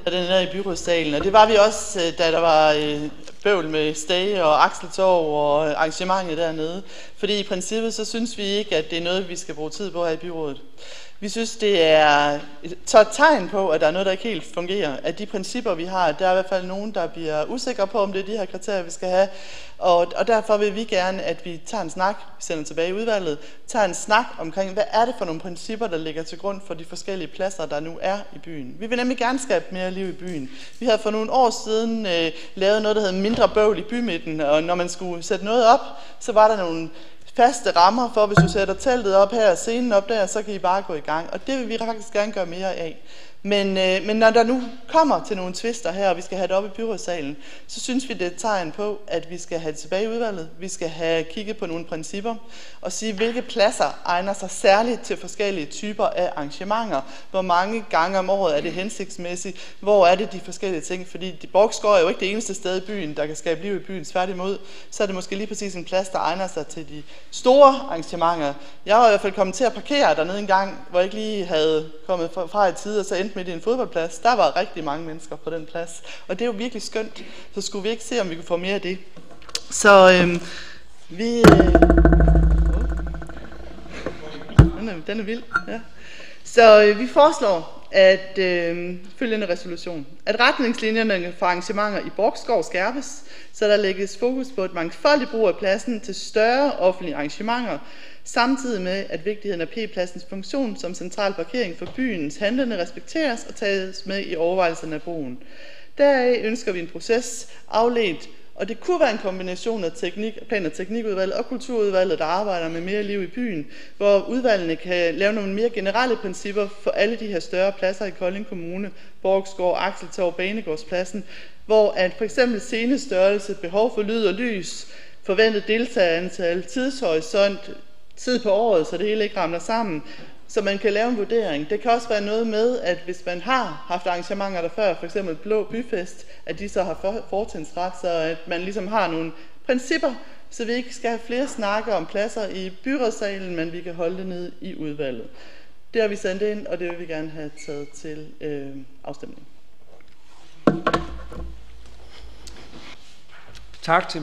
den er i byrådssalen, og det var vi også, da der var bøvl med Stage og Akseltorv og arrangementet dernede. Fordi i princippet, så synes vi ikke, at det er noget, vi skal bruge tid på her i byrådet. Vi synes, det er et tegn på, at der er noget, der ikke helt fungerer. At de principper, vi har, der er i hvert fald nogen, der bliver usikre på, om det er de her kriterier, vi skal have. Og derfor vil vi gerne, at vi tager en snak, vi sender tilbage i udvalget, tager en snak omkring, hvad er det for nogle principper, der ligger til grund for de forskellige pladser, der nu er i byen. Vi vil nemlig gerne skabe mere liv i byen. Vi havde for nogle år siden lavet noget, der hedder mindre bøvl i bymidten, og når man skulle sætte noget op, så var der nogle faste rammer for, hvis du sætter teltet op her og scenen op der, så kan I bare gå i gang. Og det vil vi faktisk gerne gøre mere af. Men når der nu kommer til nogle tvister her, og vi skal have det op i byrådssalen, så synes vi, det er et tegn på, at vi skal have det tilbage i udvalget. Vi skal have kigget på nogle principper og sige, hvilke pladser egner sig særligt til forskellige typer af arrangementer. Hvor mange gange om året er det hensigtsmæssigt? Hvor er det de forskellige ting? Fordi Borgsgård er jo ikke det eneste sted i byen, der kan skabe liv i byen. Tværtimod, så er det måske lige præcis en plads, der egner sig til de store arrangementer. Jeg var i hvert fald kommet til at parkere dernede en gang, hvor jeg ikke lige havde kommet fra i tid, og så endte midt i en fodboldplads. Der var rigtig mange mennesker på den plads, og det er jo virkelig skønt. Så skulle vi ikke se, om vi kunne få mere af det. Så den er vild. Ja. Så vi foreslår, at følgende resolution, at retningslinjerne for arrangementer i Borgsgård skærpes, så der lægges fokus på et mangfoldigt brug af pladsen til større offentlige arrangementer, samtidig med, at vigtigheden af P-pladsens funktion som central parkering for byens handlende respekteres og tages med i overvejelserne af brugen. Deraf ønsker vi en proces afledt, og det kunne være en kombination af plan- og teknikudvalget og kulturudvalget, der arbejder med mere liv i byen, hvor udvalgene kan lave nogle mere generelle principper for alle de her større pladser i Kolding Kommune, Borgsgård, Akseltorv, Banegårdspladsen, hvor at for eksempel scenestørrelse, behov for lyd og lys, forventet deltagerantal, tidshorisont, tid på året, så det hele ikke ramler sammen, så man kan lave en vurdering. Det kan også være noget med, at hvis man har haft arrangementer der før, for eksempel Blå Byfest, at de så har fortrinsret, så at man ligesom har nogle principper, så vi ikke skal have flere snakker om pladser i byrådssalen, men vi kan holde det nede i udvalget. Det har vi sendt ind, og det vil vi gerne have taget til afstemning. Tak til